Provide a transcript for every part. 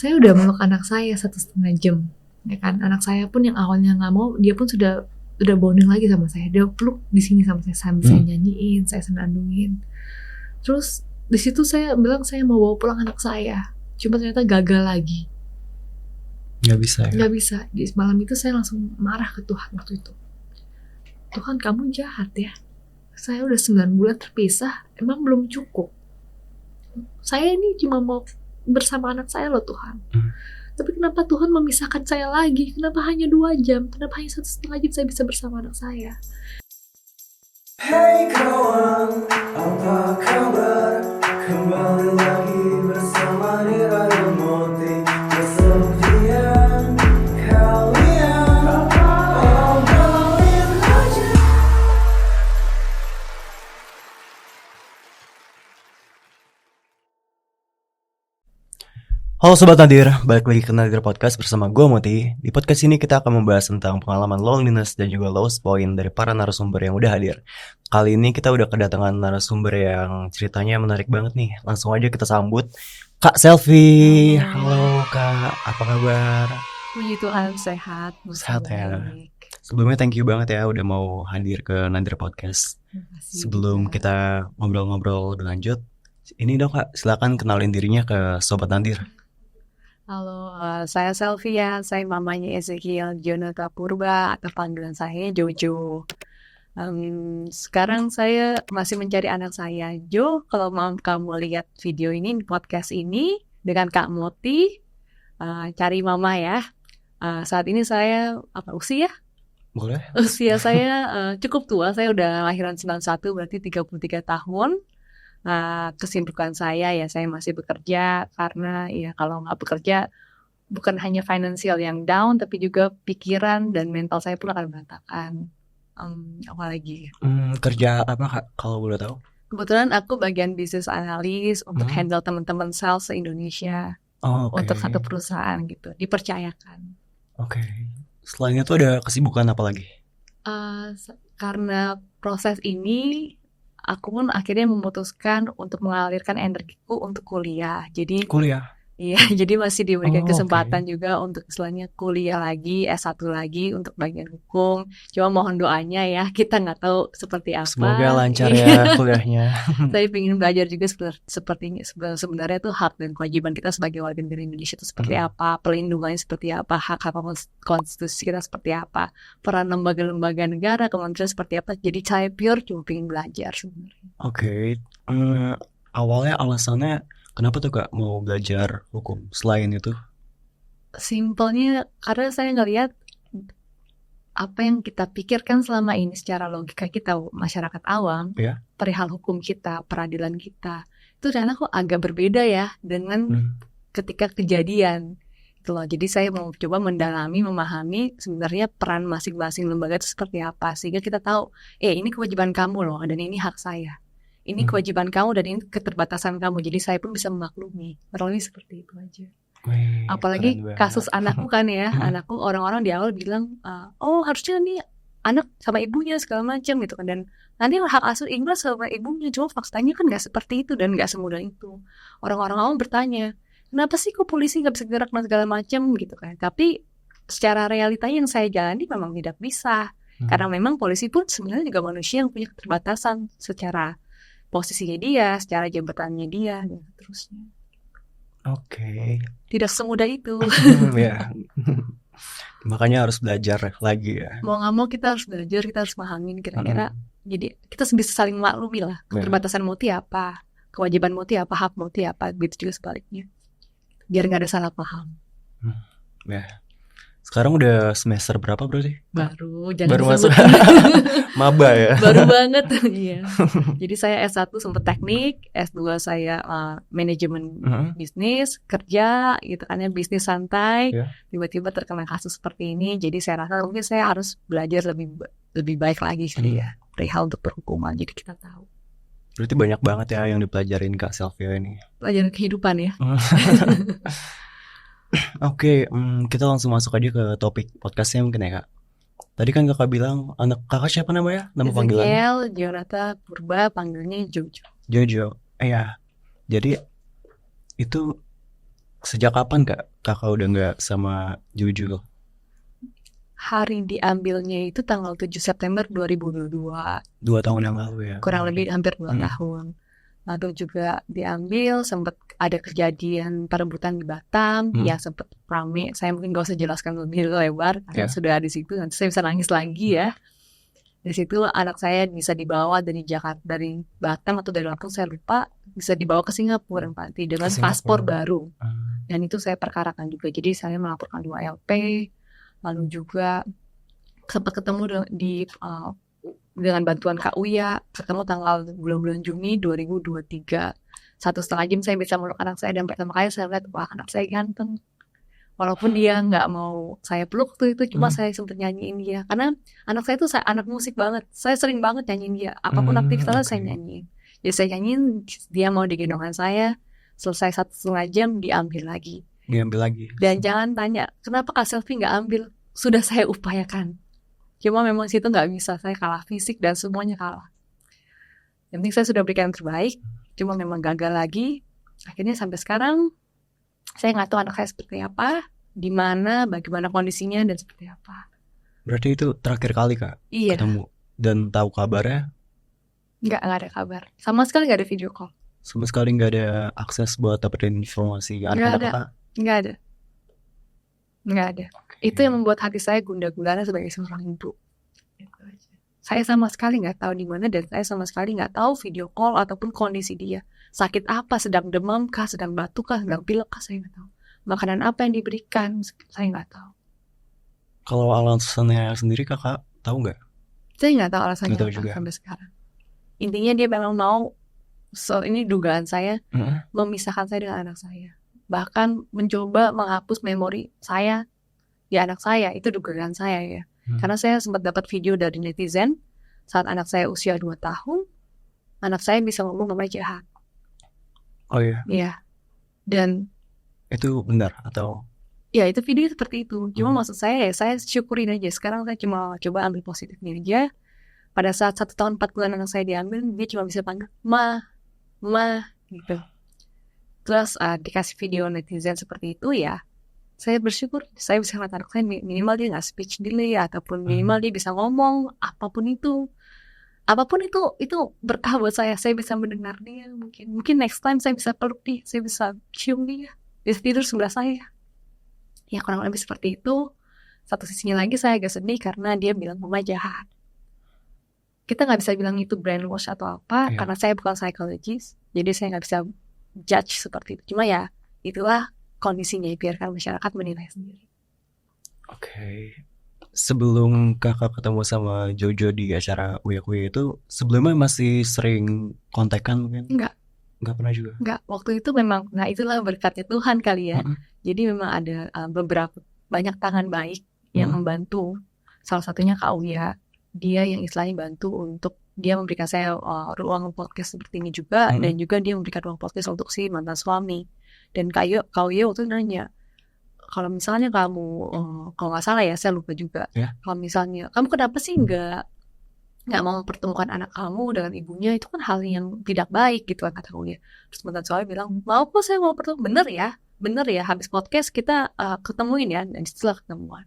saya udah meluk anak saya 1,5 jam, ya kan. Anak saya pun yang awalnya nggak mau, dia pun sudah bonding lagi sama saya. Dia peluk di sini sama saya, sambil saya nyanyiin, saya senandungin. Terus di situ saya bilang saya mau bawa pulang anak saya, cuma ternyata gagal lagi. Nggak bisa ya? Nggak bisa. Di malam itu saya langsung marah ke Tuhan waktu itu. Tuhan, kamu jahat ya. Saya udah 9 bulan terpisah, emang belum cukup. Saya ini cuma mau bersama anak saya loh Tuhan. Tapi kenapa Tuhan memisahkan saya lagi? Kenapa hanya 2 jam? Kenapa hanya 1,5 jam saya bisa bersama anak saya? Hey kawan, apa kabar? Kembali lagi bersama Dira dan Moti. Kesepian kalian, obrolin aja. Halo Sobat Nadir, balik lagi ke Nadir Podcast bersama gue Moti. Di podcast ini kita akan membahas tentang pengalaman loneliness dan juga lowest point dari para narasumber yang udah hadir. Kali ini kita udah kedatangan narasumber yang ceritanya menarik banget nih. Langsung aja kita sambut Kak Selvi. Halo Kak, apa kabar? Puji Tuhan, sehat. Sehat ya. Sebelumnya thank you banget ya udah mau hadir ke Nadir Podcast. Sebelum kita ngobrol-ngobrol lebih lanjut, ini dong Kak, silakan kenalin dirinya ke Sobat Nadir. Halo, saya Selvia, saya mamanya Ezekiel Jonathan Purba atau panggilan saya Jojo. Sekarang saya masih mencari anak saya. Jo, kalau mau kamu lihat video ini, podcast ini dengan Kak Moti, cari mama ya. Saat ini saya, usia? Boleh? Usia saya cukup tua, saya udah lahiran 91, berarti 33 tahun. Kesibukan saya ya saya masih bekerja karena ya kalau nggak bekerja bukan hanya finansial yang down tapi juga pikiran dan mental saya pun akan berantakan. Apalagi Kerja apa Kak kalau boleh tahu? kebetulan aku bagian bisnis analis untuk handle teman-teman sales se-Indonesia untuk satu perusahaan gitu, dipercayakan. Oke. Selain itu ada kesibukan apa lagi? Karena proses ini aku pun akhirnya memutuskan untuk mengalirkan energiku untuk kuliah. Jadi Kuliah? iya, jadi masih diberikan kesempatan juga untuk istilahnya kuliah lagi, S1 lagi untuk bagian hukum. Cuma mohon doanya ya, kita nggak tahu seperti apa. Semoga lancar ya kuliahnya. Saya ingin belajar juga seperti sebenarnya itu hak dan kewajiban kita sebagai warga negara Indonesia itu seperti apa, pelindungannya seperti apa, hak-hak konstitusi kita seperti apa, peran lembaga-lembaga negara, kementerian seperti apa. Jadi saya pure cuma ingin belajar sebenarnya. Oke. Awalnya alasannya kenapa tuh Kak mau belajar hukum selain itu? Simpelnya karena saya ngelihat apa yang kita pikirkan selama ini secara logika kita masyarakat awam, perihal hukum kita, peradilan kita, itu ternyata kok agak berbeda ya dengan ketika kejadian. Gitu loh. Jadi saya mau coba mendalami, memahami sebenarnya peran masing-masing lembaga itu seperti apa, sehingga kita tahu, ini kewajiban kamu loh, dan ini hak saya. Ini kewajiban kamu dan ini keterbatasan kamu. Jadi saya pun bisa memaklumi. Kurang seperti itu aja. Apalagi kasus anakku kan ya. Anakku orang-orang di awal bilang, harusnya nih anak sama ibunya segala macam gitu kan. Dan nanti hak asuh ibu sama ibunya. Cuma faktanya kan gak seperti itu dan gak semudah itu. Orang-orang awam bertanya, kenapa sih kok polisi gak bisa gerak dan segala macam gitu kan. Tapi secara realitanya yang saya jalani memang tidak bisa. Karena memang polisi pun sebenarnya juga manusia yang punya keterbatasan secara posisinya dia, secara jabatannya dia, dan seterusnya. Oke. Tidak semudah itu. Ya. Makanya harus belajar lagi ya. Mau nggak mau kita harus belajar, kita harus pahamin kira-kira. Jadi kita bisa saling maklumi lah. Keterbatasan Moti apa, kewajiban Moti apa, hak Moti apa, begitu juga sebaliknya. Biar nggak ada salah paham. Ya. Sekarang udah semester berapa berarti? Baru masuk. Maba ya. Baru banget. Iya. Jadi saya S1 sempat teknik, S2 saya manajemen bisnis, kerja gitu kan ya, bisnis santai. Tiba-tiba terkena kasus seperti ini, jadi saya rasa mungkin saya harus belajar lebih baik lagi kali ya, perihal untuk perhukuman. Jadi kita tahu. Berarti banyak banget ya yang dipelajarin Kak Selvia ini. Pelajaran kehidupan ya. Oke, kita langsung masuk aja ke topik podcastnya mungkin ya Kak. Tadi kan Kakak bilang anak Kakak siapa namanya? Nama panggilan? Ezekiel Jonathan Purba, panggilnya Jojo. Jojo, ya. Jadi itu sejak kapan Kak kakak udah nggak sama Jojo? Hari diambilnya itu tanggal 7 September 2022. 2 tahun yang lalu ya. Kurang lebih hampir 2 tahun. Lalu juga diambil, sempat ada kejadian perebutan di Batam, ya sempat rame. Saya mungkin gak usah jelaskan lebih lebar, karena sudah di situ, nanti saya bisa nangis lagi ya. Di situ anak saya bisa dibawa dari Jakarta, dari Batam atau dari Lampung, saya lupa, bisa dibawa ke Singapura dengan paspor baru. Dan itu saya perkarakan juga. Jadi saya melaporkan 2 LP, lalu juga sempat ketemu dengan bantuan Kak Uya, ketemu tanggal bulan-bulan Juni 2023. 1,5 jam saya bisa meluk anak saya, dan pertama kali saya lihat, wah anak saya ganteng. Walaupun dia nggak mau saya peluk tuh itu, cuma saya sempat nyanyiin dia. Karena anak saya tuh anak musik banget. Saya sering banget nyanyiin dia. Apapun aktivitasnya saya nyanyiin. Jadi saya nyanyiin, dia mau digendongan saya. Selesai 1,5 jam, diambil lagi. Dan jangan tanya, kenapa Kak Selfie nggak ambil? Sudah saya upayakan. Cuma memang situ nggak bisa, saya kalah fisik dan semuanya kalah. Yang penting saya sudah berikan yang terbaik, cuma memang gagal lagi. Akhirnya sampai sekarang, saya nggak tahu anak saya seperti apa, di mana, bagaimana kondisinya, dan seperti apa. Berarti itu terakhir kali Kak ketemu dan tahu kabarnya? Nggak ada kabar. Sama sekali nggak ada video call. Sama sekali nggak ada akses buat dapetin informasi anak-anak Kakak? Nggak ada. Okay. Itu yang membuat hati saya gundah-gulana sebagai seorang ibu. Saya sama sekali nggak tahu di mana, dan saya sama sekali nggak tahu video call ataupun kondisi dia. Sakit apa, sedang demam kah, sedang batuk kah, sedang pilek kah, saya nggak tahu. Makanan apa yang diberikan, saya nggak tahu. Kalau alasannya sendiri Kakak tahu nggak? Saya nggak tahu alasannya sampai sekarang. Intinya dia memang mau, ini dugaan saya, memisahkan saya dengan anak saya. Bahkan mencoba menghapus memori saya di anak saya, itu dugaan saya ya. Karena saya sempat dapat video dari netizen saat anak saya usia 2 tahun, anak saya bisa ngomong nama jahat. Oh iya? Iya. Dan itu benar atau? Ya itu video seperti itu. Cuma maksud saya ya, saya syukurin aja. Sekarang saya cuma coba ambil positifnya aja. Pada saat 1 tahun 4 bulan anak saya diambil, dia cuma bisa panggil ma gitu. Terus dikasih video netizen seperti itu ya, saya bersyukur saya bisa ngeliat anak saya minimal dia nggak speech delay, ataupun minimal dia bisa ngomong, apapun itu berkah buat saya bisa mendengar dia, mungkin next time saya bisa peluk dia, saya bisa cium dia tidur sebelah saya ya, kurang lebih seperti itu. Satu sisinya lagi saya agak sedih karena dia bilang mama jahat. Kita nggak bisa bilang itu brainwash atau apa, karena saya bukan psikologis, jadi saya nggak bisa judge seperti itu. Cuma ya itulah kondisinya, biarkan masyarakat menilai sendiri. Oke. Sebelum Kakak ketemu sama Jojo di acara Uya itu, sebelumnya masih sering kontekan mungkin? Enggak pernah juga? Enggak, waktu itu memang, nah itulah berkatnya Tuhan kali ya. Jadi memang ada beberapa banyak tangan baik yang membantu. Salah satunya Kak Uya, dia yang istilahnya bantu untuk dia memberikan saya ruang podcast seperti ini juga, dan juga dia memberikan ruang podcast untuk si mantan suami. Dan Kak Uya waktu itu nanya, kalau misalnya kamu, kalau nggak salah ya, saya lupa juga, kalau misalnya kamu kenapa sih nggak mau mempertemukan anak kamu dengan ibunya, itu kan hal yang tidak baik gitu kan, kata Uya. Terus mantan suami bilang, mau kok saya mau pertemu, bener ya, habis podcast kita ketemuin ya, dan setelah ketemuan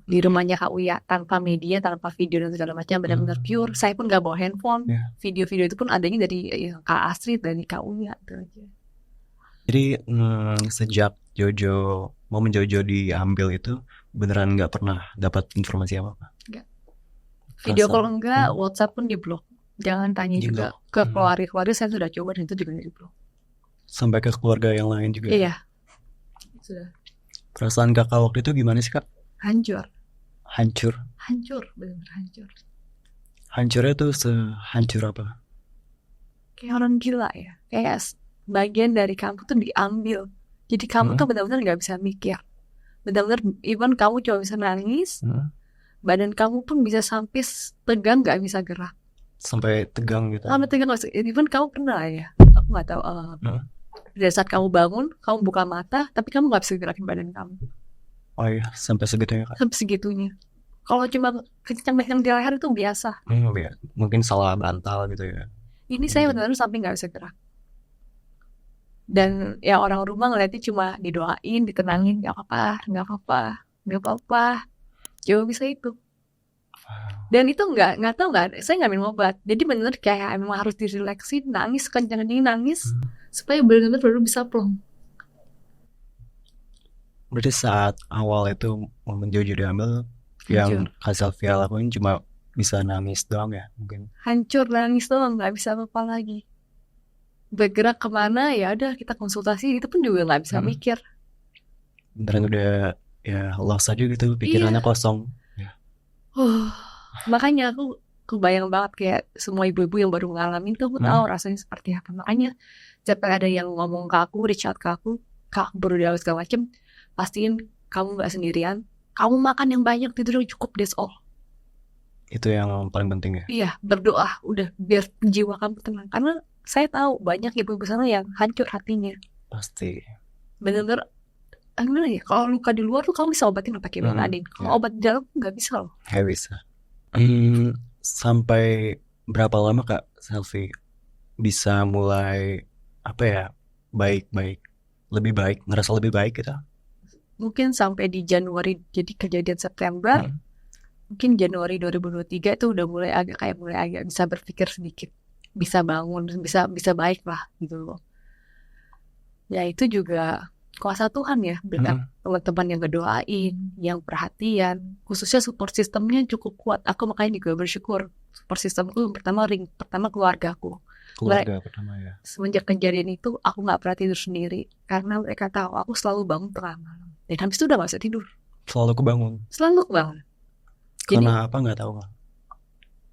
di rumahnya Kak Uya, tanpa media, tanpa video dan segala macam, benar-benar pure. Saya pun gak bawa handphone. Video-video itu pun adanya dari Kak Astrid, dari Kak Uya itu aja. Jadi sejak momen Jojo diambil itu beneran gak pernah dapat informasi apa-apa? Enggak. Video call enggak, WhatsApp pun di blok. Jangan tanya juga ke keluarga saya sudah coba, dan itu juga di blok. Sampai ke keluarga yang lain juga? Iya. Sudah. Perasaan Kakak waktu itu gimana sih Kak? Hancur, benar-benar hancur. Hancurnya tuh sehancur apa? Kayak orang gila ya. Kayak bagian dari kamu tuh diambil. Jadi kamu tuh benar-benar gak bisa mikir. Benar-benar even kamu cuma bisa nangis, badan kamu pun bisa sampai tegang, gak bisa gerak. Sampai tegang gitu? Sampai tegang, even kamu pernah ya, aku gak tahu. Pada saat kamu bangun, kamu buka mata, tapi kamu gak bisa gerakin badan kamu. Oh iya, sampai segitunya Kak? Sampai segitunya. Kalau cuma kencang-kencang di leher itu biasa. Mungkin salah bantal gitu ya. Ini saya benar-benar sampai gak bisa gerak. Dan ya orang rumah ngeliatnya cuma didoain, ditenangin, nggak apa-apa, cuma bisa itu. Dan itu nggak tahu nggak, saya nggak minum obat, jadi bener kayak memang harus dirileksin, nangis kencang-kencang nangis supaya benar-benar baru bisa plong. Berarti saat awal itu momen Jojo diambil, yang Kak Sylvia lakuin cuma bisa nangis doang ya mungkin. Hancur, nangis doang, nggak bisa apa-apa lagi. Bergerak kemana ya udah kita konsultasi, itu pun juga nggak bisa mikir. Beneran udah ya lost aja gitu, pikirannya kosong. Makanya aku kebayang banget kayak semua ibu-ibu yang baru ngalamin tuh, aku tahu rasanya seperti apa. Makanya setiap ada yang ngomong ke aku, reach out ke aku, Kak baru dialog segala macem, pastiin kamu nggak sendirian, kamu makan yang banyak, tidur yang cukup, that's all. Itu yang paling penting ya. Iya, berdoa udah biar jiwa kamu tenang, karena saya tahu banyak ibu-ibu sana yang hancur hatinya. Pasti. Bener-bener gimana ya, kalau luka di luar tuh kamu bisa obatin pakai Betadine, kalau obat di dalam nggak bisa loh. Nggak bisa. Sampai berapa lama Kak Selfie bisa mulai apa ya, lebih baik, ngerasa lebih baik gitu? Mungkin sampai di Januari, jadi kejadian September, mungkin Januari 2023 itu udah mulai agak bisa berpikir sedikit, bisa bangun, bisa baik lah gitu loh. Ya itu juga kuasa Tuhan ya, berkat teman-teman yang ngedoain, yang perhatian, khususnya support sistemnya cukup kuat. Aku makanya juga bersyukur support sistemku pertama keluargaku. Keluarga pertama ya. Semenjak kejadian itu aku nggak pernah tidur sendiri, karena mereka tahu aku selalu bangun tengah malam, dan habis itu udah nggak bisa tidur. Selalu kebangun. Karena apa nggak tahu.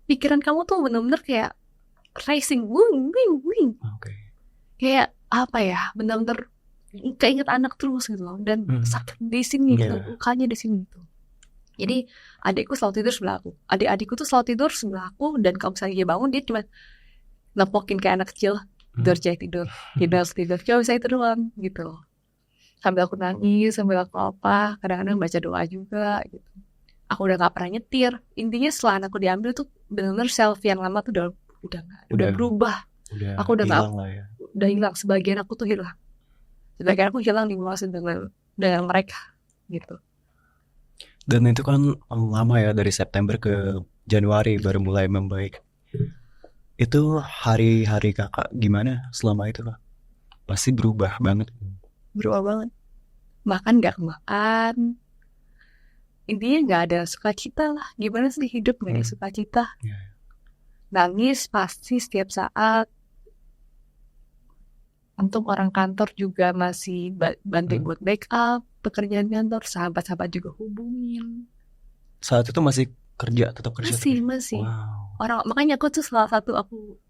Pikiran kamu tuh bener-bener kayak racing, wing. Kayak apa ya, bener-bener keinget anak terus gitu loh, dan sakit di sini gitu, lukanya di sini gitu. Jadi adikku selalu tidur sebelah aku, adik-adikku tuh selalu tidur sebelah aku, dan kalau misalnya dia bangun dia cuma nepokin kayak anak kecil, tidur, cuma bisa itu doang gitu loh. Sambil aku nangis, sambil aku apa, kadang-kadang baca doa juga gitu. Aku udah gak pernah nyetir. Intinya setelah anakku diambil tuh benar-benar self yang lama tuh udah berubah. Aku udah hilang, sebagian aku tuh hilang. Sebagian aku hilang dimuasin dengan mereka gitu. Dan itu kan lama ya, dari September ke Januari baru mulai membaik. Itu hari-hari Kakak gimana selama itu Kak? Pasti berubah banget. Makan gak makan. Intinya gak ada sukacita lah. Gimana sih hidup gak ada sukacita? Nangis pasti setiap saat. Untuk orang kantor juga masih bantu buat backup pekerjaan kantor, sahabat-sahabat juga hubungin. Saat itu masih tetap kerja? Masih. Wow. Makanya aku tuh salah satu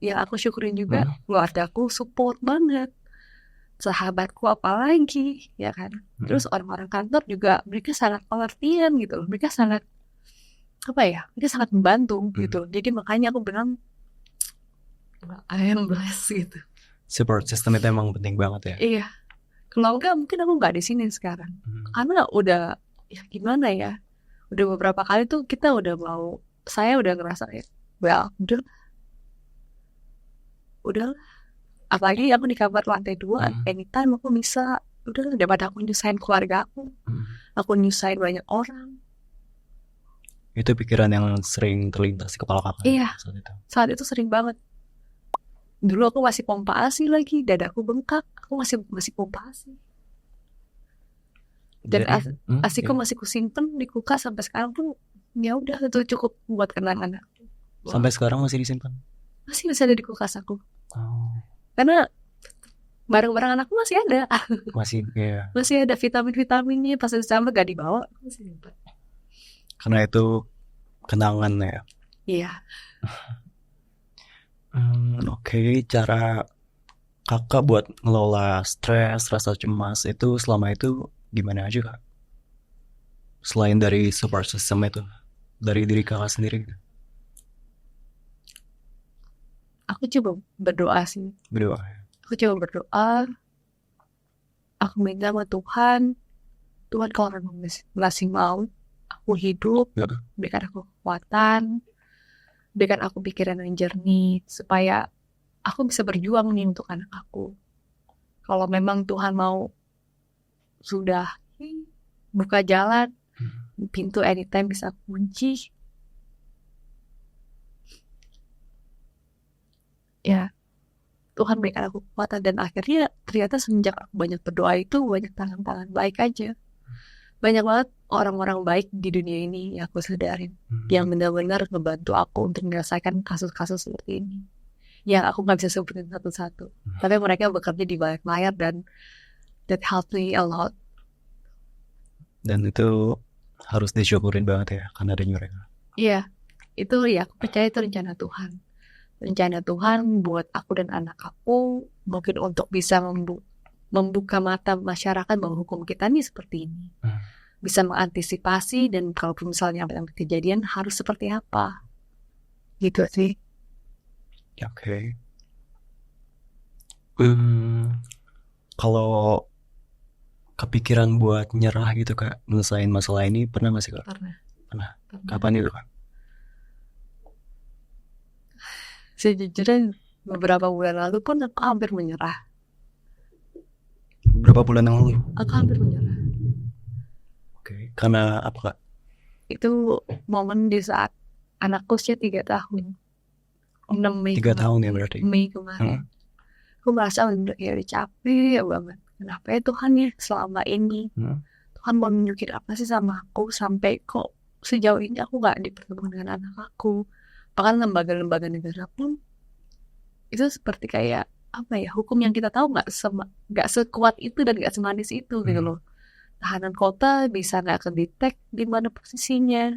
yang aku syukurin juga, keluargaku support banget, sahabatku apalagi, ya kan. Terus orang-orang kantor juga mereka sangat pengertian gitu loh, mereka sangat mereka sangat membantu gitu. Jadi makanya aku bilang I am blessed gitu. Support system itu emang penting banget ya. Iya. Kalau enggak mungkin aku nggak di sini sekarang. Karena udah ya gimana ya. Udah beberapa kali tuh saya udah ngerasa ya, udah. Apalagi aku di kamar lantai 2, anytime aku bisa. Udah, daripada aku nyusahin keluarga aku nyusahin banyak orang. Itu pikiran yang sering terlintas di kepala Kakak? Iya. Saat itu sering banget. Dulu aku masih pompa ASI lagi, dadaku bengkak, aku masih pompa ASI. Dan ASIku masih kusimpen di kulkas sampai sekarang pun, ya udah itu cukup buat kenangan. Sampai sekarang masih disimpan? Masih ada di kulkas aku. Karena barang-barang anakku masih ada. Masih ada vitamin-vitaminnya, pas sampai gak dibawa, masih simpan. Karena itu kenangan ya. Iya. Oke, cara Kakak buat ngelola stres, rasa cemas itu selama itu gimana aja Kak? Selain dari support system itu, dari diri Kakak sendiri gitu. Aku coba berdoa sih. Aku coba berdoa. Aku minta sama Tuhan kalau masih mau aku hidup, berikan aku kekuatan, berikan aku pikiran yang jernih, supaya aku bisa berjuang nih untuk anak aku. Kalau memang Tuhan mau sudah buka jalan, pintu anytime bisa kunci. Ya, Tuhan berikan aku kekuatan, dan akhirnya ternyata semenjak aku banyak berdoa itu banyak tangan-tangan baik aja. Banyak banget orang-orang baik di dunia ini yang aku sadarin, yang benar-benar membantu aku untuk menyelesaikan kasus-kasus seperti ini. Yang aku nggak bisa sebutin satu-satu, tapi mereka bekerja di balik layar, dan that helped me a lot. Dan itu harus disyukurin banget ya, karena ada mereka. Iya, itu ya aku percaya itu rencana Tuhan. Rencana Tuhan buat aku dan anak aku, mungkin untuk bisa membuka mata masyarakat bahwa hukum kita nih seperti ini. Bisa mengantisipasi, dan kalaupun misalnya ada kejadian harus seperti apa. Gitu sih. Oke. Kalau kepikiran buat nyerah gitu Kak, nyelesain masalah ini pernah gak sih Kak? Pernah. Kapan itu Kak? Sejujurnya beberapa bulan lalu pun aku hampir menyerah. Berapa bulan yang lalu? Aku hampir menyerah. Oke. Karena apa Kak? Itu momen di saat anakku usia 3 tahun. 6 Mei 3 tahun ya berarti? Mei kemarin. Aku merasa udah capek banget. Kenapa ya Tuhan ya selama ini? Tuhan mau nunjukin apa sih sama aku, sampai kok sejauh ini aku gak dipertemukan dengan anak aku. Bahkan lembaga-lembaga negara pun itu seperti kayak apa ya, hukum yang kita tahu gak sekuat itu dan gak semanis itu gitu loh. Tahanan kota bisa gak kedetek di mana posisinya.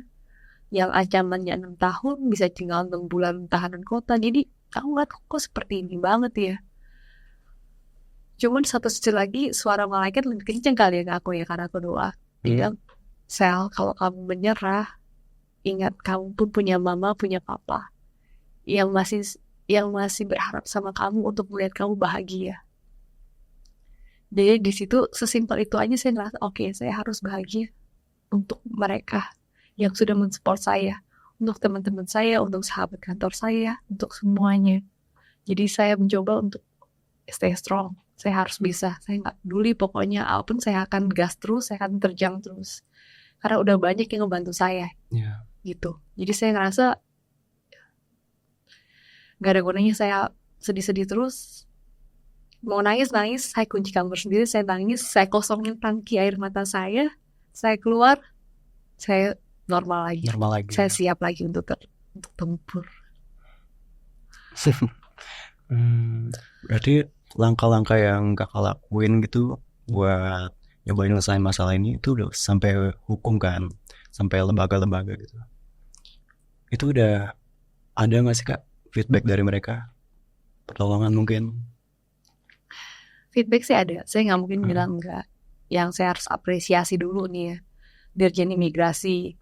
Yang ancamannya 6 tahun bisa tinggal 6 bulan tahanan kota. Jadi aku ngeliat kok seperti ini banget ya. Cuman satu sisi lagi suara malaikat lebih kenceng kali ya ke aku ya, karena aku doa. Dia bilang, Sel, kalau kamu menyerah, ingat kamu pun punya mama, punya papa yang masih berharap sama kamu untuk melihat kamu bahagia. Jadi di situ sesimpel itu aja saya ngerasa oke, saya harus bahagia untuk mereka yang sudah mensupport saya, untuk teman-teman saya, untuk sahabat kantor saya, untuk semuanya. Jadi saya mencoba untuk stay strong. Saya harus bisa, saya nggak peduli pokoknya apapun, saya akan gas terus, saya akan terjang terus. Karena udah banyak yang ngebantu saya. Gitu. Jadi saya ngerasa gak ada gunanya saya sedih-sedih terus. Mau nangis, saya kunci kamar sendiri, saya nangis, saya kosongin tangki air mata saya keluar, saya normal lagi. Saya siap lagi untuk tempur. Berarti langkah-langkah yang Kakak lakuin gitu buat nyobain nyelesain masalah ini itu udah sampai hukum kan, sampai lembaga-lembaga gitu. Itu udah ada gak sih Kak feedback dari mereka? Pertolongan mungkin? Feedback sih ada, saya gak mungkin bilang enggak. Yang saya harus apresiasi dulu nih ya, Dirjen Imigrasi.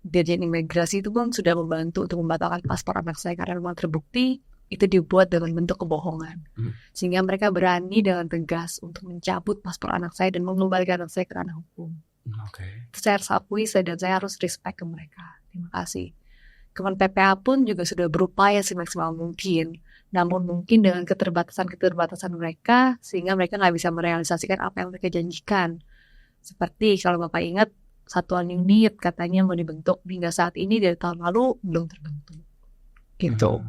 Dirjen Imigrasi itu pun sudah membantu untuk membatalkan paspor anak saya karena memang terbukti itu dibuat dalam bentuk kebohongan. Sehingga mereka berani dengan tegas untuk mencabut paspor anak saya dan mengembalikan anak saya ke ranah hukum. Itu saya harus akui, dan saya harus respect ke mereka. Terima kasih. Kementerian PPA pun juga sudah berupaya semaksimal mungkin. Namun mungkin dengan keterbatasan mereka, sehingga mereka nggak bisa merealisasikan apa yang mereka janjikan. Seperti kalau Bapak ingat, satuan unit katanya mau dibentuk, hingga saat ini dari tahun lalu belum terbentuk. Gitu.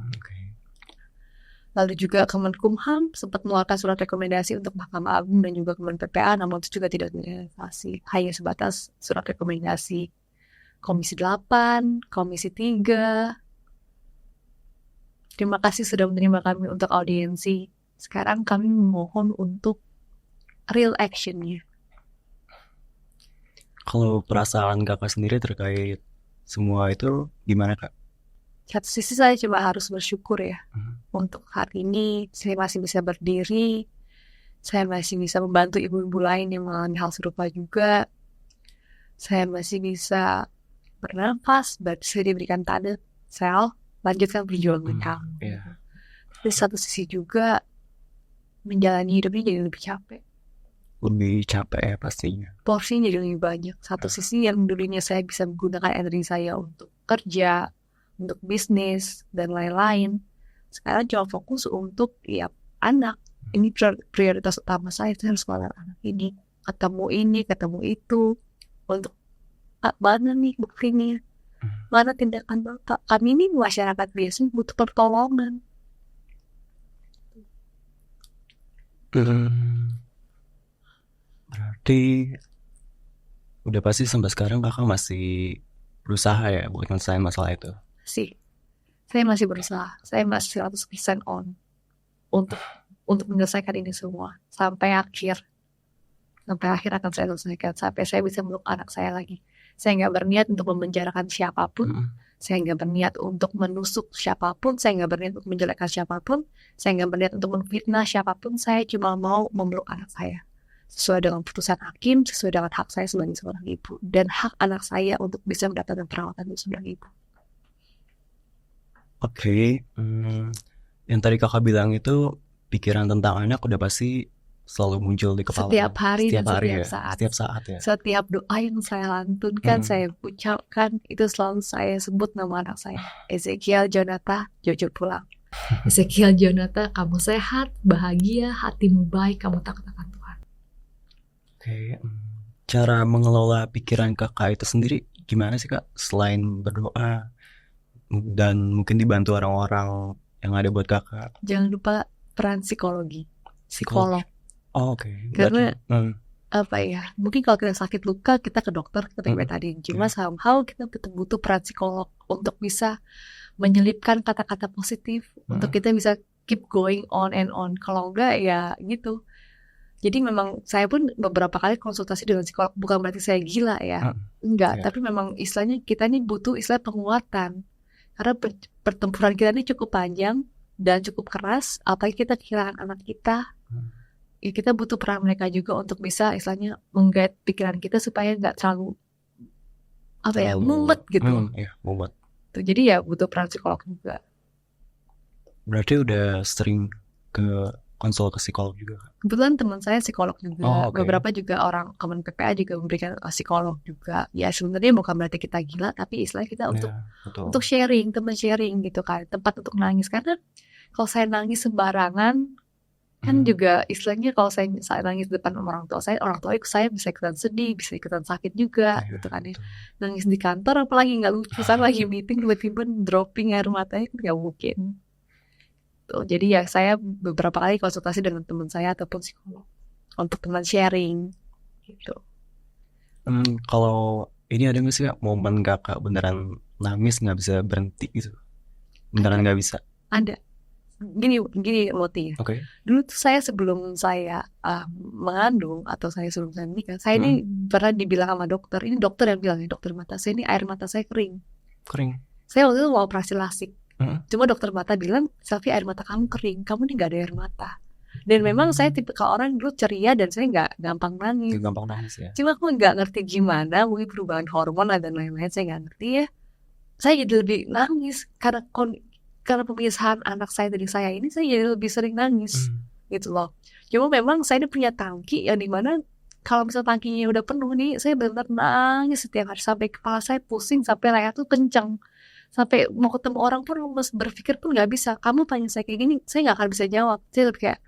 Lalu juga Kemenkumham sempat mengeluarkan surat rekomendasi untuk Mahkamah Agung dan juga Kementerian PPA, namun itu juga tidak direalisasi. Hanya sebatas surat rekomendasi. Komisi 8, Komisi 3. Terima kasih sudah menerima kami untuk audiensi. Sekarang kami memohon untuk real action-nya. Kalau perasaan Kakak sendiri terkait semua itu gimana Kak? Satu sisi saya cuma harus bersyukur ya. Untuk hari ini saya masih bisa berdiri. Saya masih bisa membantu ibu-ibu lain yang mengalami hal serupa juga. Saya masih bisa bernafas, saya diberikan tanda, Sel, lanjutkan perjuangan kamu. Di satu sisi juga menjalani hidup ini jadi lebih capek. Lebih capek ya pastinya. Porsinya jadi lebih banyak. Satu sisi yang dulunya saya bisa menggunakan energi saya untuk kerja, untuk bisnis dan lain-lain, sekarang cuma fokus untuk anak. Ini prioritas utama saya harus sekolah anak ini. Ketemu itu. Untuk mana nih buktinya? Mana tindakan Bapak? Kami ini masyarakat biasa butuh pertolongan. Berarti udah pasti sampai sekarang kakak masih berusaha ya buat nyelesain masalah itu? Saya masih berusaha. Saya masih 100% on untuk menyelesaikan ini semua sampai akhir akan saya selesaikan, sampai saya bisa meluk anak saya lagi. Saya nggak berniat untuk memenjarakan siapapun, saya nggak berniat untuk menusuk siapapun, saya nggak berniat untuk menjelekkan siapapun, saya nggak berniat untuk menfitnah siapapun. Saya cuma mau memeluk anak saya sesuai dengan putusan hakim, sesuai dengan hak saya sebagai seorang ibu dan hak anak saya untuk bisa mendapatkan perawatan sebagai ibu. Oke, yang tadi kakak bilang itu pikiran tentang anak udah pasti selalu muncul di kepala. Setiap hari dan setiap ya? saat. Setiap saat ya. Setiap doa yang saya lantunkan, saya ucapkan, itu selalu saya sebut nama anak saya. Ezekiel Jonathan, jujur pulang. Ezekiel Jonathan, kamu sehat, bahagia, hatimu baik, kamu takut akan Tuhan. Oke, cara mengelola pikiran kakak itu sendiri gimana sih kak? Selain berdoa dan mungkin dibantu orang-orang yang ada buat kakak. Jangan lupa peran psikolog. Oh, oke. Karena mungkin kalau kita sakit luka kita ke dokter, kita pakai betadine. Cuma somehow kita butuh peran psikolog untuk bisa menyelipkan kata-kata positif, untuk kita bisa keep going on and on. Kalau enggak ya gitu. Jadi memang saya pun beberapa kali konsultasi dengan psikolog, bukan berarti saya gila ya, enggak. Tapi memang istilahnya kita ini butuh istilah penguatan. Karena pertempuran kita ini cukup panjang dan cukup keras, apalagi kita kehilangan anak kita. Ya kita butuh peran mereka juga untuk bisa istilahnya menggait pikiran kita supaya nggak terlalu mumet gitu. Mumet. Jadi ya butuh peran psikolog juga. Berarti udah sering ke konsul ke psikolog juga? Kebetulan teman saya psikolog juga. Okay. Beberapa juga orang Kemen PPA juga memberikan psikolog juga. Ya sebenarnya bukan berarti kita gila, tapi istilahnya kita untuk sharing, teman sharing gitu kan, tempat untuk nangis. Karena kalau saya nangis sembarangan kan juga istilahnya kalau saya nangis depan orang tua saya bisa ikutan sedih, bisa ikutan sakit juga gitu kan ya. Nangis di kantor apalagi nggak lucu, saya lagi meeting tiba-tiba dropping air matanya kan nggak mungkin. Tuh, jadi ya saya beberapa kali konsultasi dengan teman saya ataupun psikolog untuk teman sharing gitu. Kalau ini ada nggak sih kak momen kakak beneran nangis nggak bisa berhenti gitu? Beneran nggak bisa? Ada. Gini Loti. Okay. Dulu tuh saya sebelum saya mengandung atau saya sebelum saya menikah, saya ini pernah dibilang sama dokter, ini dokter yang bilang, dokter mata saya ini air mata saya kering. Saya waktu itu mau operasi lasik. Cuma dokter mata bilang, Selvi air mata kamu kering, kamu ini gak ada air mata. Dan memang saya tipe orang dulu ceria dan saya gak gampang nangis. Ya. Cuma aku gak ngerti gimana, mungkin perubahan hormon dan lain-lain, saya gak ngerti ya. Saya jadi lebih nangis karena pemisahan anak saya dari saya ini, saya jadi lebih sering nangis gitu loh. Cuma memang saya ini punya tangki yang dimana kalau misalnya tangkinya udah penuh nih, saya benar-benar nangis setiap hari sampai kepala saya pusing, sampai leher tuh kencang, sampai mau ketemu orang pun berpikir pun nggak bisa. Kamu tanya saya kayak gini, saya nggak akan bisa jawab. Saya lebih kayak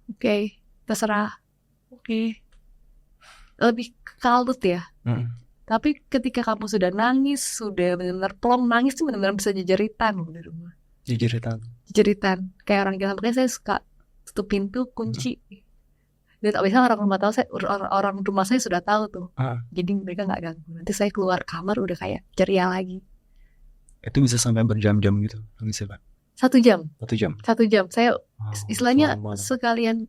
oke, terserah, lebih kalut ya. Tapi ketika kamu sudah nangis, sudah benar-benar plong nangis tuh benar-benar bisa jejeritan di rumah. Jejeritan. Kayak orang gila, makanya saya suka tutup pintu, kunci. Dan biasanya orang rumah saya sudah tahu tuh. Jadi mereka nggak ganggu. Nanti saya keluar kamar udah kayak ceria lagi. Itu bisa sampai berjam-jam gitu nangisnya Pak? 1 jam. 1 jam? 1 jam. Saya istilahnya sekalian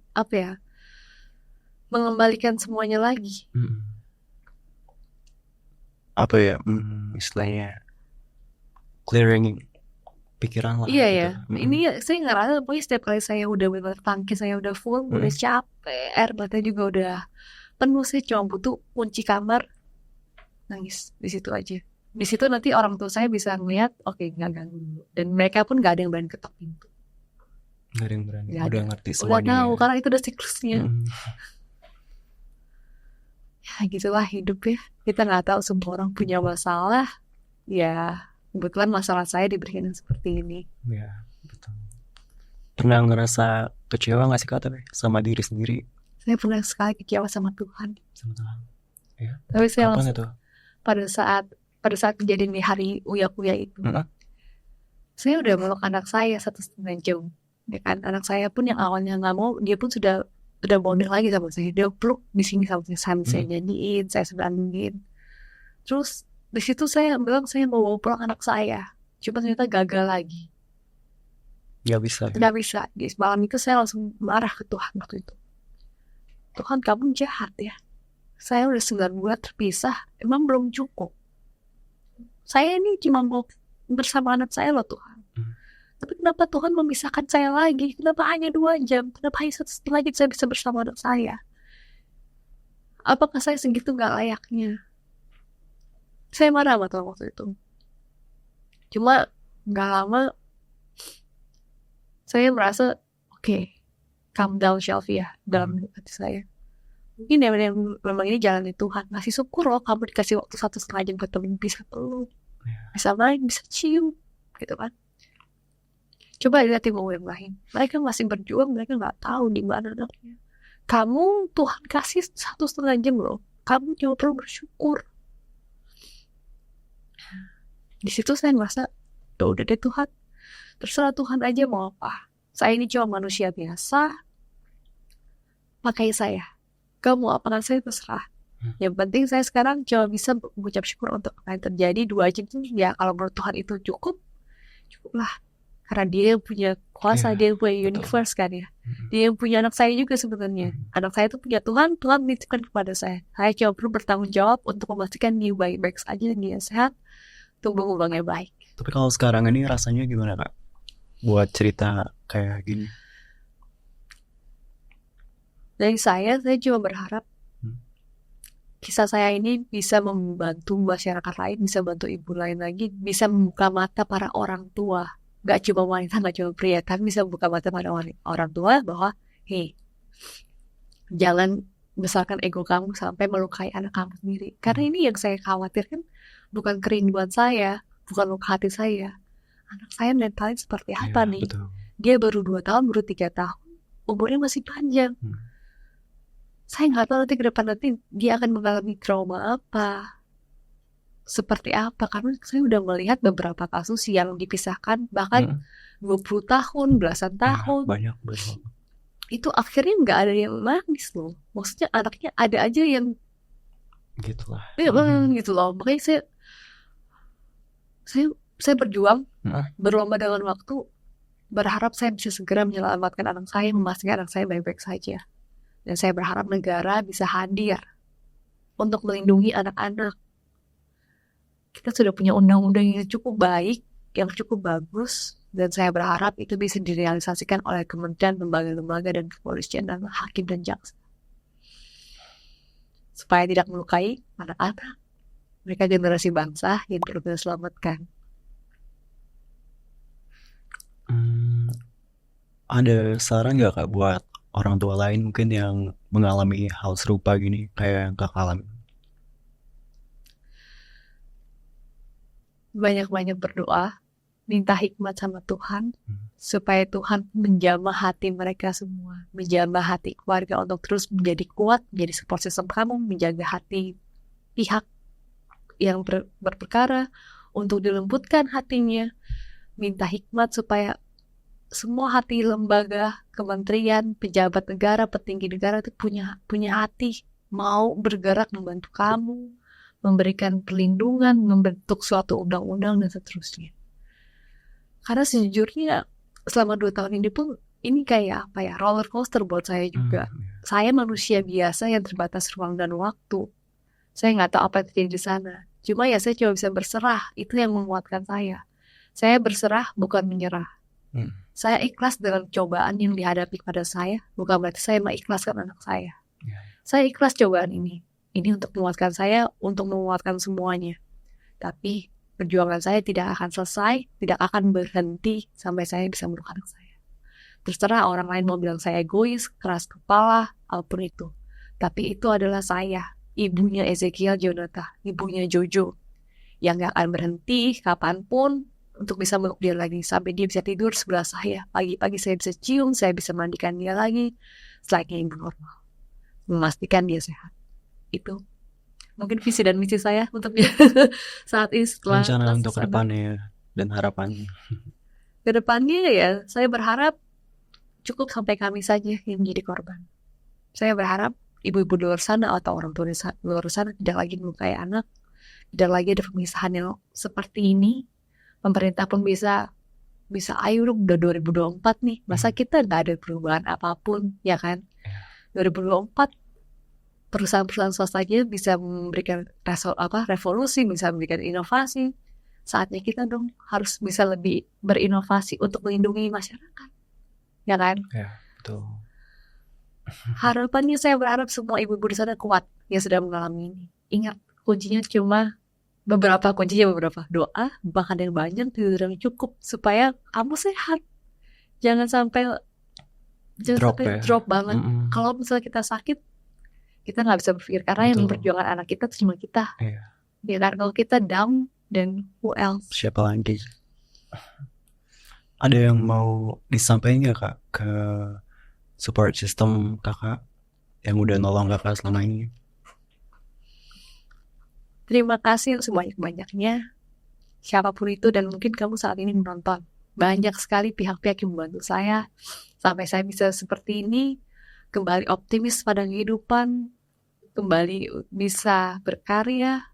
mengembalikan semuanya lagi. Istilahnya clearing pikiran lah. Iya ya. Ini saya ngerasa pokoknya setiap kali saya udah benar tangki saya udah full, udah capek, air mata juga udah penuh, saya cuma butuh kunci kamar, nangis di situ aja. Di situ nanti orang tua saya bisa ngeliat, nggak ganggu dulu. Dan mereka pun nggak ada yang berani ketok pintu. Nggak ada yang berani. Udah ngerti semuanya. Udah tahu karena itu udah siklusnya. Ya gitulah hidup ya. Kita nggak tahu semua orang punya masalah. Ya kebetulan masalah saya diberikan seperti ini. Ya betul. Pernah ngerasa Kecewa gak sih Kak tapi sama diri sendiri? Saya pernah sekali kecewa sama Tuhan. Sama Tuhan. Iya. Tapi saya Kapan langsung itu? pada saat kejadian di hari uya-kuya itu, saya udah meluk anak saya 1,5 jam. Ya kan, anak saya pun yang awalnya nggak mau, dia pun sudah bonding lagi sama saya. Dia peluk di sini sama saya, saya nyanyiin, saya sebandingin. Terus di situ saya bilang saya mau bawa pulang anak saya, cuma ternyata gagal lagi. Gak bisa. Gak bisa. Di malam itu saya langsung marah ke Tuhan waktu itu. Tuhan, kamu jahat ya. Saya udah 9 bulan terpisah, emang belum cukup. Saya ini cuma mau bersama anak saya loh Tuhan. Tapi kenapa Tuhan memisahkan saya lagi? Kenapa hanya 2 jam? Kenapa hanya 1,5 jam saya bisa bersama anak saya? Apakah saya segitu gak layaknya? Saya marah sama Tuhan waktu itu. Cuma gak lama saya merasa oke, calm down Shelfia dalam hati saya. Mungkin memang ini jalan Tuhan. Masih syukur loh kamu dikasih waktu 1,5 jam ketemu, bisa peluk, bisa main, bisa cium, gitu kan. Coba lihat ibu yang lain. Mereka masih berjuang, mereka nggak tahu di mana anaknya. Kamu Tuhan kasih 1,5 jam loh. Kamu cuma perlu bersyukur. Di situ saya merasa, udah deh Tuhan. Terserah Tuhan aja mau apa. Saya ini cuma manusia biasa. Pakai saya. Kamu apakan saya terserah. Yang penting saya sekarang cuma bisa mengucap syukur untuk apa yang terjadi. 2 jam itu ya kalau menurut Tuhan itu cukuplah. Karena dia yang punya kuasa, dia yang punya universe kan ya. Dia yang punya anak saya juga sebenarnya. Anak saya itu punya Tuhan menitipkan kepada saya. Saya cuma perlu bertanggung jawab untuk memastikan dia baik-baik saja dan dia sehat. Tumbuh kembangnya baik. Tapi kalau sekarang ini rasanya gimana Kak? Buat cerita kayak gini. Dari saya cuma berharap kisah saya ini bisa membantu masyarakat lain, bisa bantu ibu lain lagi, bisa membuka mata para orang tua. Gak cuma wanita, gak cuma pria, tapi bisa membuka mata pada orang tua bahwa, hey, jangan besarkan ego kamu sampai melukai anak kamu sendiri. Karena ini yang saya khawatirkan bukan kerinduan saya, bukan luka hati saya. Anak saya mentalnya seperti apa nih? Betul. Dia baru 2 tahun, baru 3 tahun. Umurnya masih panjang. Saya nggak tahu nanti ke depan nanti dia akan mengalami trauma apa. Seperti apa. Karena saya udah melihat beberapa kasus yang dipisahkan bahkan 20 tahun, belasan tahun. Banyak. Itu akhirnya nggak ada yang nangis loh. Maksudnya anaknya ada aja yang gitulah. Gitu loh. Makanya saya berjuang, berlomba dengan waktu, berharap saya bisa segera menyelamatkan anak saya, memastikan anak saya baik-baik saja. Dan saya berharap negara bisa hadir untuk melindungi anak-anak. Kita sudah punya undang-undang yang cukup baik, yang cukup bagus, dan saya berharap itu bisa direalisasikan oleh kementerian, lembaga-lembaga, dan kepolisian, dan hakim dan jaksa. Supaya tidak melukai anak-anak. Mereka generasi bangsa yang perlu kita selamatkan. Ada saran gak Kak buat orang tua lain mungkin yang mengalami hal serupa gini kayak yang Kakak alami? Banyak-banyak berdoa, minta hikmat sama Tuhan, supaya Tuhan menjamah hati mereka semua, menjamah hati keluarga untuk terus menjadi kuat, menjadi support system kamu, menjaga hati pihak yang berperkara, untuk dilembutkan hatinya, minta hikmat supaya semua hati lembaga, kementerian, pejabat negara, petinggi negara itu punya hati, mau bergerak membantu kamu, memberikan perlindungan, membentuk suatu undang-undang dan seterusnya. Karena sejujurnya selama 2 tahun ini pun ini kayak apa ya, roller coaster buat saya juga. Saya manusia biasa yang terbatas ruang dan waktu. Saya nggak tahu apa yang terjadi di sana. Cuma ya saya cuma bisa berserah. Itu yang menguatkan saya. Saya berserah bukan menyerah. Saya ikhlas dengan cobaan yang dihadapi pada saya. Bukan berarti saya mengikhlaskan anak saya. Saya ikhlas cobaan ini. Ini untuk menguatkan saya, untuk menguatkan semuanya. Tapi perjuangan saya tidak akan selesai, tidak akan berhenti sampai saya bisa meluk anak saya. Terserah orang lain mau bilang saya egois, keras kepala, apapun itu. Tapi itu adalah saya, ibunya Ezekiel Jonathan, ibunya Jojo, yang gak akan berhenti kapanpun untuk bisa meluk dia lagi sampai dia bisa tidur sebelah saya. Pagi-pagi saya bisa cium, saya bisa mandikan dia lagi selayaknya ibu normal, memastikan dia sehat. Itu mungkin visi dan misi saya untuk dia saat ini setelah rencana untuk sana. kedepannya dan harapannya. Kedepannya ya saya berharap cukup sampai kami saja yang menjadi korban. Saya berharap ibu-ibu di luar sana atau orang tua di luar sana tidak lagi melukai anak, tidak lagi ada pemisahan yang seperti ini. Pemerintah pun bisa ayo dong, udah 2024 nih, masa kita nggak ada perubahan apapun, ya kan? 2024 perusahaan-perusahaan swastanya bisa memberikan revolusi, bisa memberikan inovasi. Saatnya kita dong harus bisa lebih berinovasi untuk melindungi masyarakat, ya kan? Ya, betul. Harapannya saya berharap semua ibu-ibu di sana kuat yang sedang mengalami ini. Ingat, kuncinya beberapa doa, bahkan yang banyak, tidur yang cukup supaya kamu sehat. Jangan sampai drop banget. Kalau misalnya kita sakit, kita nggak bisa berpikir karena yang memperjuangkan anak kita itu cuma kita. Ya kan, kalau kita down, then who else? Siapa lagi? Ada yang mau disampaikan nggak Kak ke support system kakak yang udah nolong kakak selama ini? Terima kasih sebanyak-banyaknya siapapun itu, dan mungkin kamu saat ini menonton. Banyak sekali pihak-pihak yang membantu saya sampai saya bisa seperti ini, kembali optimis pada kehidupan, kembali bisa berkarya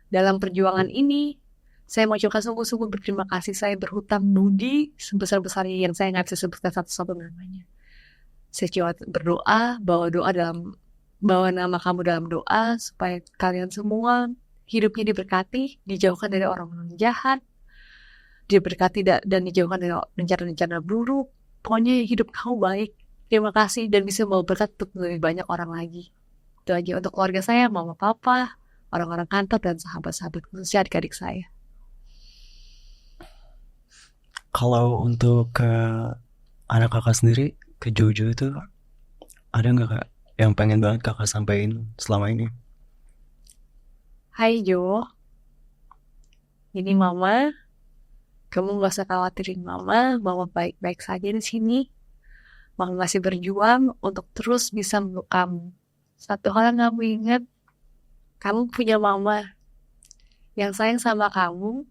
dalam perjuangan ini. Saya mau ucapkan sungguh-sungguh berterima kasih. Saya berhutang budi sebesar-besarnya yang saya nggak bisa sebutkan satu-satu namanya. Saya cuma berdoa, bawa nama kamu dalam doa supaya kalian semua hidupnya diberkati, dijauhkan dari orang-orang jahat, diberkati dan dijauhkan dari rencana-rencana buruk. Pokoknya hidup kamu baik. Terima kasih dan bisa membawa berkat untuk lebih banyak orang lagi. Itu aja untuk keluarga saya, mama, papa, orang-orang kantor dan sahabat-sahabat, khususnya adik-adik saya. Kalau untuk ke anak kakak sendiri, ke Jojo itu ada nggak Kak yang pengen banget kakak sampein selama ini? Hai Jo, ini mama. Kamu gak usah khawatirin mama baik-baik saja di sini. Mama masih berjuang untuk terus bisa meluk kamu. Satu hal yang kamu ingat, kamu punya mama yang sayang sama kamu,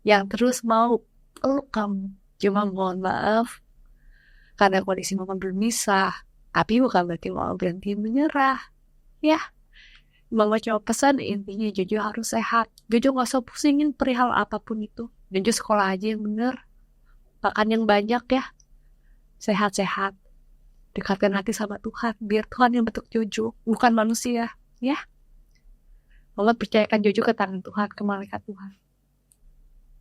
yang terus mau peluk kamu. Cuma mohon maaf, karena kondisi mama belum bisa. Tapi bukan berarti mama berhenti menyerah. Ya, mama cuma pesan intinya Jojo harus sehat. Jojo gak usah pusingin perihal apapun itu. Jojo sekolah aja yang bener, makan yang banyak ya, sehat-sehat, dekatkan hati sama Tuhan, biar Tuhan yang bentuk Jojo, bukan manusia, ya. Mama percayakan Jojo ke tangan Tuhan, ke malaikat Tuhan.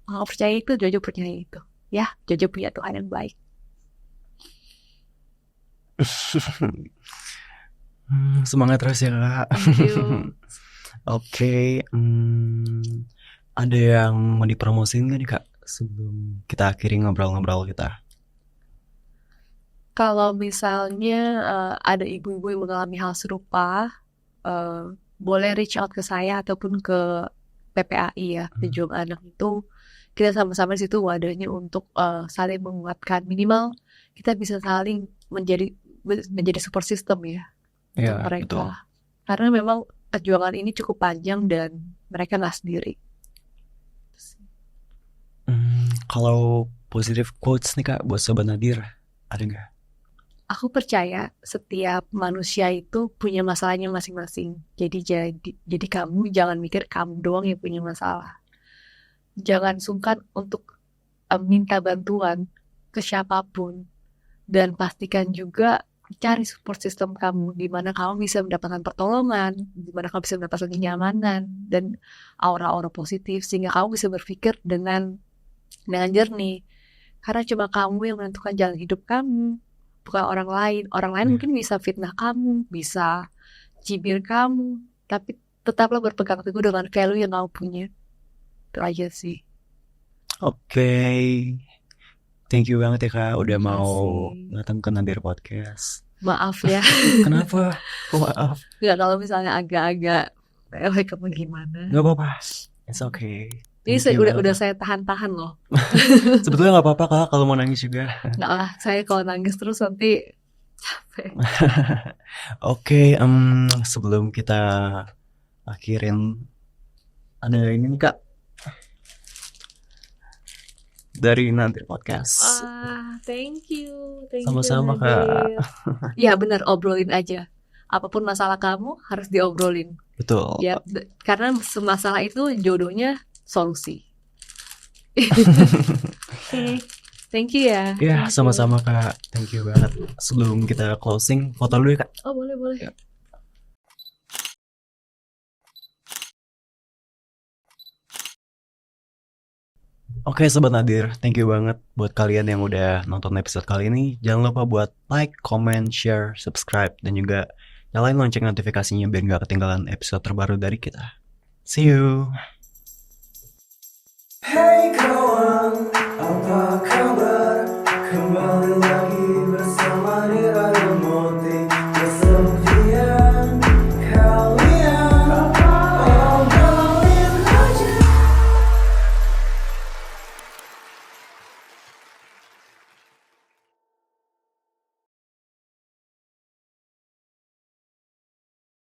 Mama percaya itu, Jojo percaya itu, ya. Jojo punya Tuhan yang baik. Semangat terus ya Kak. Thank you. Oke, ada yang mau dipromosin gak nih Kak sebelum kita akhiri ngobrol-ngobrol kita? Kalau misalnya ada ibu-ibu yang mengalami hal serupa, boleh reach out ke saya ataupun ke PPAI ya, Pejuang Anak itu. Kita sama-sama di situ wadahnya untuk saling menguatkan, minimal kita bisa saling menjadi support system ya untuk mereka. Betul. Karena memang perjuangan ini cukup panjang dan mereka nggak sendiri. Kalau positive quotes nih Kak buat Sobat Nadir, ada nggak? Aku percaya setiap manusia itu punya masalahnya masing-masing. Jadi kamu jangan mikir kamu doang yang punya masalah. Jangan sungkan untuk minta bantuan ke siapapun, dan pastikan juga cari support system kamu di mana kamu bisa mendapatkan pertolongan, di mana kamu bisa mendapatkan kenyamanan dan aura-aura positif sehingga kamu bisa berpikir dengan jernih. Karena cuma kamu yang menentukan jalan hidup kamu, bukan orang lain. Orang lain mungkin bisa fitnah kamu, bisa cibir kamu, tapi tetaplah berpegang teguh dengan value yang kamu punya. Itu aja sih. Oke. Thank you banget ya Kak udah mau datang ke Nadir Podcast. Maaf ya. Kenapa? Kok maaf? Nggak, kalau misalnya agak-agak kamu gimana? Gak apa-apa. It's okay. Ini Thank you udah banget. saya tahan-tahan loh. Sebetulnya nggak apa-apa Kak kalau mau nangis juga. Nggak lah, saya kalau nangis terus nanti capek. Oke, sebelum kita akhirin, ada ini nih Kak dari Nadir Podcast. Thank you. Sama-sama, Kak. Ya benar, obrolin aja. Apapun masalah kamu harus diobrolin. Betul. Ya, karena masalah itu jodohnya solusi. Oke, thank you ya. Ya, Thank sama-sama Kak. Thank you banget. Sebelum kita closing, foto dulu ya Kak. Oh, boleh. Ya. Oke Sobat Nadir, thank you banget buat kalian yang udah nonton episode kali ini. Jangan lupa buat like, comment, share, subscribe, dan juga nyalain lonceng notifikasinya biar gak ketinggalan episode terbaru dari kita. See you! Hey kawan, apa kabar?